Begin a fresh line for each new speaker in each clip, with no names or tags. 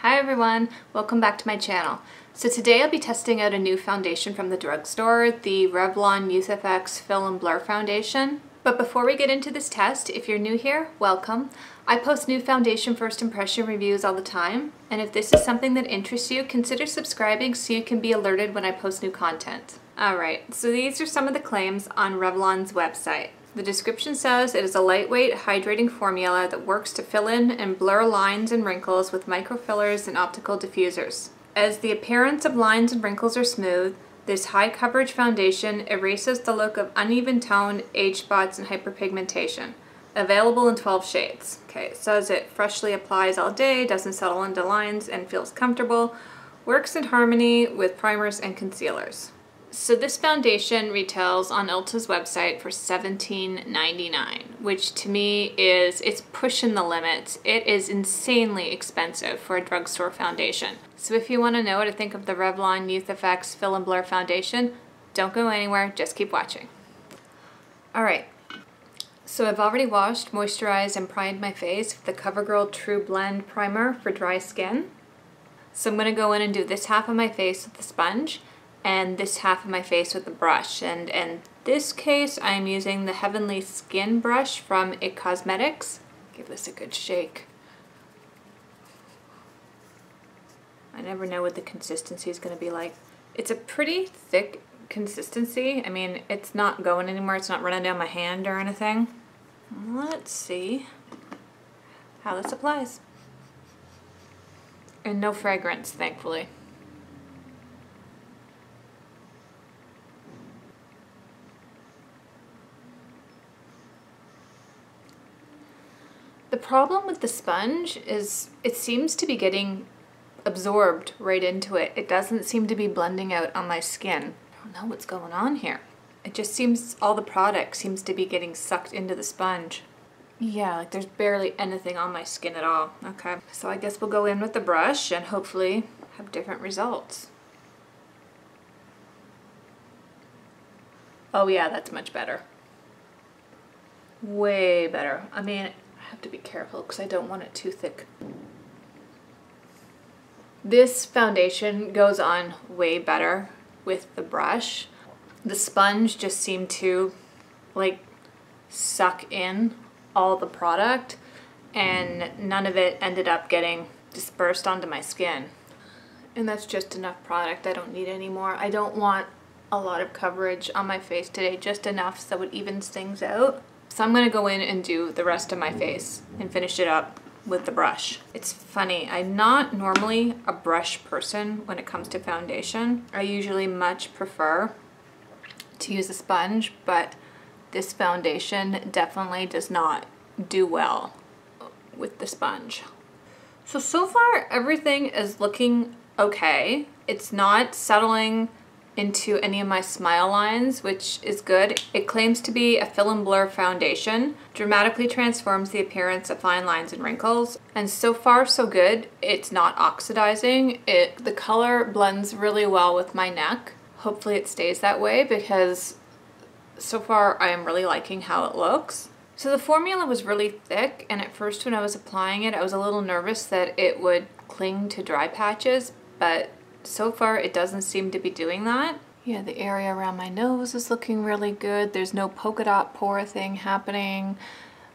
Hi everyone, welcome back to my channel. So today I'll be testing out a new foundation from the drugstore, the Revlon Youth FX Fill and Blur Foundation. But before we get into this test, if you're new here, welcome. I post new foundation first impression reviews all the time, and if this is something that interests you, consider subscribing so you can be alerted when I post new content. Alright, so these are some of the claims on Revlon's website. The description says it is a lightweight, hydrating formula that works to fill in and blur lines and wrinkles with microfillers and optical diffusers. As the appearance of lines and wrinkles are smooth, this high coverage foundation erases the look of uneven tone, age spots, and hyperpigmentation. Available in 12 shades. Okay, it says it freshly applies all day, doesn't settle into lines, and feels comfortable. Works in harmony with primers and concealers. So this foundation retails on Ulta's website for $17.99, which to me it's pushing the limits. It is insanely expensive for a drugstore foundation. So if you want to know what to think of the Revlon Youth FX Fill and Blur Foundation, don't go anywhere, just keep watching. Alright, so I've already washed, moisturized, and primed my face with the CoverGirl True Blend Primer for dry skin. So I'm going to go in and do this half of my face with the sponge, and this half of my face with the brush. And in this case, I'm using the Heavenly Skin brush from IT Cosmetics. Give this a good shake. I never know what the consistency is going to be like. It's a pretty thick consistency. I mean, it's not going anywhere. It's not running down my hand or anything. Let's see how this applies. And no fragrance, thankfully. The problem with the sponge is it seems to be getting absorbed right into it. It doesn't seem to be blending out on my skin. I don't know what's going on here. It just seems all the product seems to be getting sucked into the sponge. Yeah, like there's barely anything on my skin at all. Okay, so I guess we'll go in with the brush and hopefully have different results. Oh yeah, that's much better. Way better. I mean, I have to be careful because I don't want it too thick. This foundation goes on way better with the brush. The sponge just seemed to like suck in all the product and none of it ended up getting dispersed onto my skin. And that's just enough product. I don't need any more. I don't want a lot of coverage on my face today, just enough so it evens things out. So I'm going to go in and do the rest of my face and finish it up with the brush. It's funny, I'm not normally a brush person when it comes to foundation. I usually much prefer to use a sponge, but this foundation definitely does not do well with the sponge. So far everything is looking okay. It's not settling into any of my smile lines, which is good. It claims to be a fill and blur foundation, dramatically transforms the appearance of fine lines and wrinkles, and so far so good. It's not oxidizing. The color blends really well with my neck. Hopefully it stays that way because so far I am really liking how it looks. So the formula was really thick, and at first when I was applying it I was a little nervous that it would cling to dry patches, but so far it doesn't seem to be doing that. Yeah, the area around my nose is looking really good. There's no polka dot pore thing happening.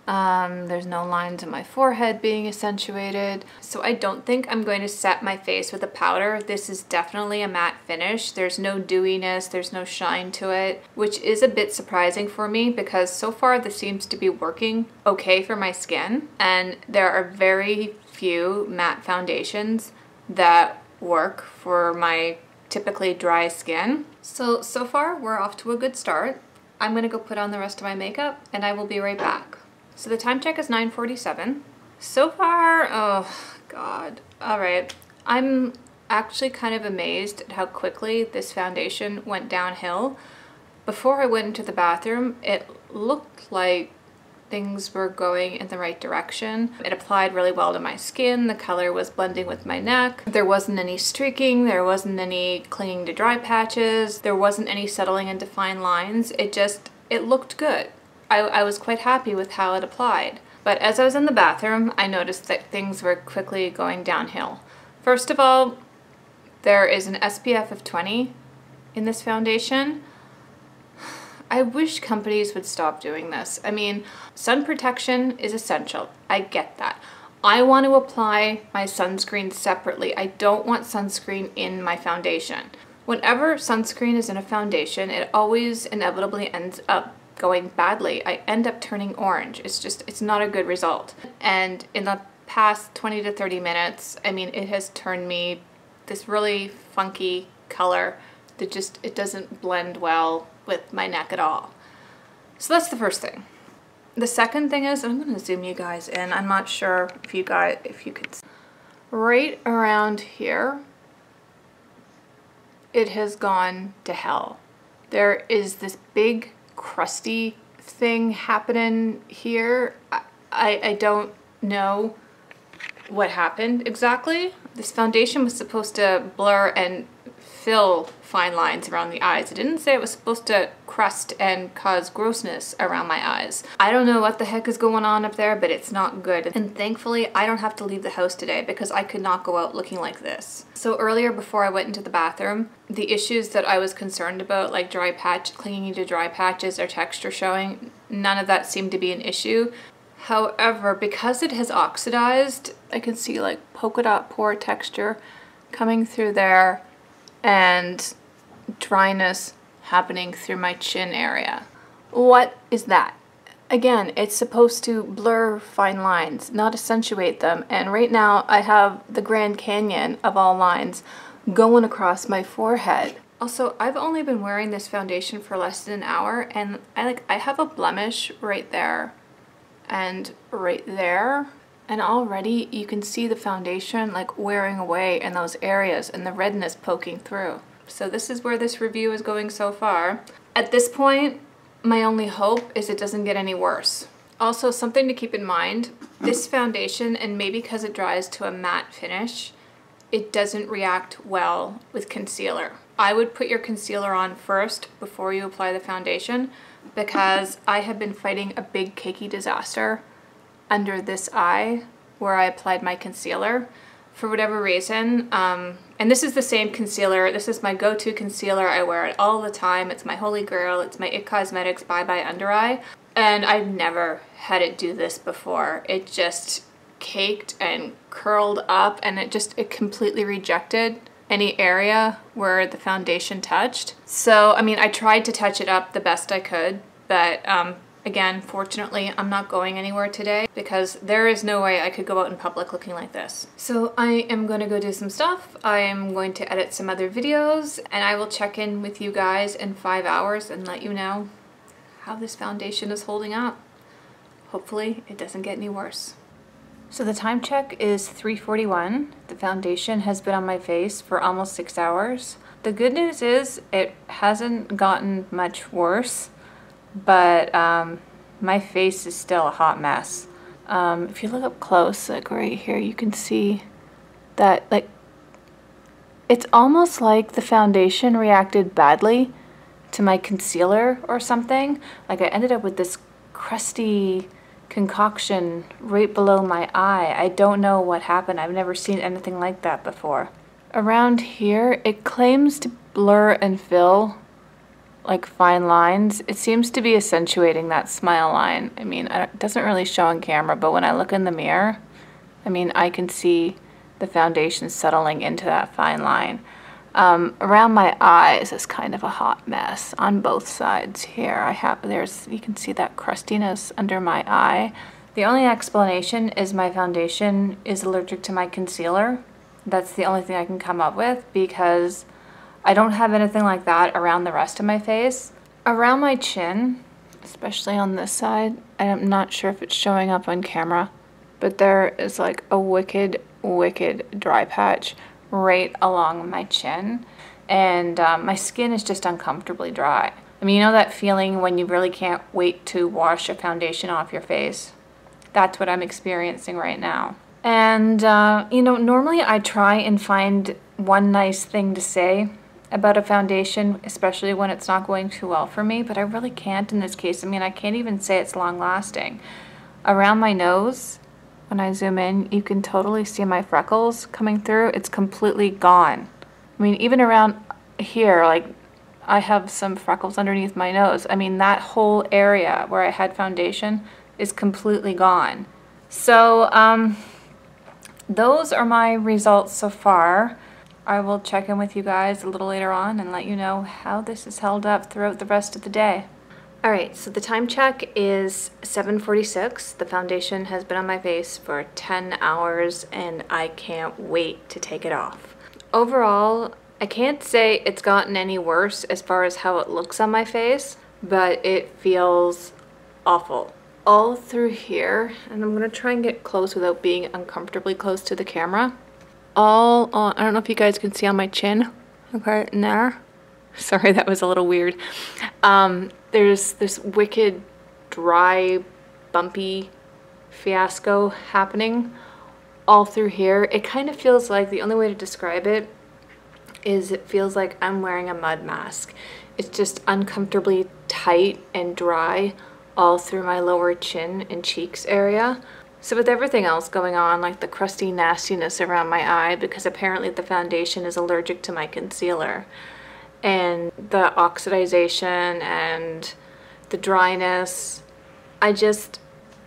There's no lines in my forehead being accentuated. So I don't think I'm going to set my face with a powder. This is definitely a matte finish. There's no dewiness, there's no shine to it, which is a bit surprising for me because so far this seems to be working okay for my skin. And there are very few matte foundations that work for my typically dry skin. So far we're off to a good start. I'm gonna go put on the rest of my makeup and I will be right back. So the time check is 9:47. So far, oh God. All right, I'm actually kind of amazed at how quickly this foundation went downhill. Before I went into the bathroom, it looked like things were going in the right direction. It applied really well to my skin. The color was blending with my neck. There wasn't any streaking. There wasn't any clinging to dry patches. There wasn't any settling into fine lines. It looked good. I was quite happy with how it applied. But as I was in the bathroom, I noticed that things were quickly going downhill. First of all, there is an SPF of 20 in this foundation. I wish companies would stop doing this. I mean, sun protection is essential. I get that. I want to apply my sunscreen separately. I don't want sunscreen in my foundation. Whenever sunscreen is in a foundation, it always inevitably ends up going badly. I end up turning orange. It's not a good result. And in the past 20 to 30 minutes, I mean, it has turned me this really funky color that it doesn't blend well with my neck at all. So that's the first thing. The second thing is, I'm gonna zoom you guys in. I'm not sure if you could see. Right around here, it has gone to hell. There is this big crusty thing happening here. I don't know what happened exactly. This foundation was supposed to blur and fill fine lines around the eyes. It didn't say it was supposed to crust and cause grossness around my eyes. I don't know what the heck is going on up there, but it's not good. And thankfully, I don't have to leave the house today because I could not go out looking like this. So earlier, before I went into the bathroom, the issues that I was concerned about, like clinging to dry patches or texture showing, none of that seemed to be an issue. However, because it has oxidized, I can see like polka dot pore texture coming through there and dryness happening through my chin area. What is that? Again, it's supposed to blur fine lines, not accentuate them. And right now I have the Grand Canyon of all lines going across my forehead. Also, I've only been wearing this foundation for less than an hour, and I have a blemish right there and right there. And already you can see the foundation like wearing away in those areas and the redness poking through. So this is where this review is going so far. At this point, my only hope is it doesn't get any worse. Also, something to keep in mind, this foundation, and maybe because it dries to a matte finish, it doesn't react well with concealer. I would put your concealer on first before you apply the foundation, because I have been fighting a big cakey disaster under this eye where I applied my concealer for whatever reason. And this is the same concealer. This is my go-to concealer. I wear it all the time. It's my holy grail. It's my IT Cosmetics Bye Bye Under Eye. And I've never had it do this before. It just caked and curled up, and it completely rejected any area where the foundation touched. So, I mean, I tried to touch it up the best I could, but again, fortunately, I'm not going anywhere today because there is no way I could go out in public looking like this. So I am going to go do some stuff. I am going to edit some other videos, and I will check in with you guys in 5 hours and let you know how this foundation is holding up. Hopefully it doesn't get any worse. So the time check is 3:41. The foundation has been on my face for almost 6 hours. The good news is it hasn't gotten much worse, but my face is still a hot mess. If you look up close, like right here, you can see that like it's almost like the foundation reacted badly to my concealer or something. Like I ended up with this crusty concoction right below my eye. I don't know what happened. I've never seen anything like that before. Around here, it claims to blur and fill like fine lines. It seems to be accentuating that smile line. I mean, it doesn't really show on camera, but when I look in the mirror, I mean, I can see the foundation settling into that fine line. Around my eyes is kind of a hot mess on both sides here. You can see that crustiness under my eye. The only explanation is my foundation is allergic to my concealer. That's the only thing I can come up with, because I don't have anything like that around the rest of my face. Around my chin, especially on this side, I'm not sure if it's showing up on camera, but there is like a wicked dry patch right along my chin, and my skin is just uncomfortably dry. I mean, you know that feeling when you really can't wait to wash a foundation off your face? That's what I'm experiencing right now. And you know, normally I try and find one nice thing to say about a foundation, especially when it's not going too well for me, but I really can't in this case. I mean, I can't even say it's long lasting. Around my nose, when I zoom in, you can totally see my freckles coming through. It's completely gone. I mean, even around here, like I have some freckles underneath my nose. I mean, that whole area where I had foundation is completely gone. So those are my results so far. I will check in with you guys a little later on and let you know how this is held up throughout the rest of the day. Alright, so the time check is 7:46. The foundation has been on my face for 10 hours and I can't wait to take it off. Overall, I can't say it's gotten any worse as far as how it looks on my face, but it feels awful. All through here, and I'm going to try and get close without being uncomfortably close to the camera. All on, I don't know if you guys can see on my chin, okay, in there. Sorry, that was a little weird. There's this wicked, dry, bumpy fiasco happening all through here. It kind of feels like, the only way to describe it is it feels like I'm wearing a mud mask. It's just uncomfortably tight and dry all through my lower chin and cheeks area. So with everything else going on, like the crusty nastiness around my eye, because apparently the foundation is allergic to my concealer, and the oxidization and the dryness, I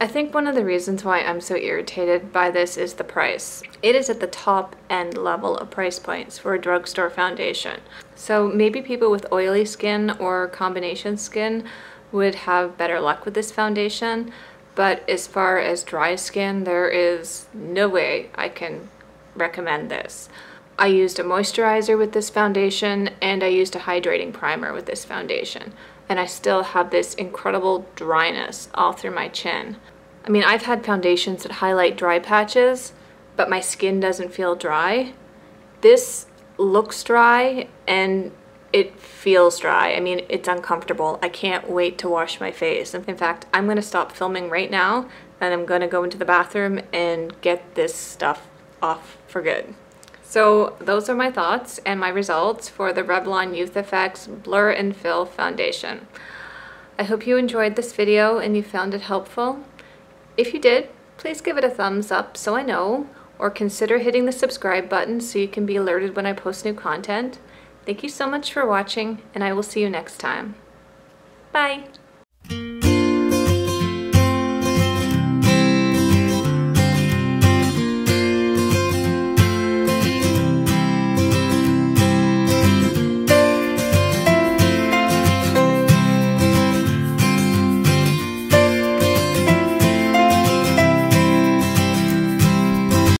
think one of the reasons why I'm so irritated by this is the price. It is at the top end level of price points for a drugstore foundation. So maybe people with oily skin or combination skin would have better luck with this foundation, but as far as dry skin, there is no way I can recommend this. I used a moisturizer with this foundation and I used a hydrating primer with this foundation, and I still have this incredible dryness all through my chin. I mean, I've had foundations that highlight dry patches, but my skin doesn't feel dry. This looks dry and it feels dry. I mean, it's uncomfortable. I can't wait to wash my face. In fact, I'm gonna stop filming right now and I'm gonna go into the bathroom and get this stuff off for good. So those are my thoughts and my results for the Revlon Youth Effects Blur and Fill Foundation. I hope you enjoyed this video and you found it helpful. If you did, please give it a thumbs up so I know, or consider hitting the subscribe button so you can be alerted when I post new content. Thank you so much for watching, and I will see you next time. Bye!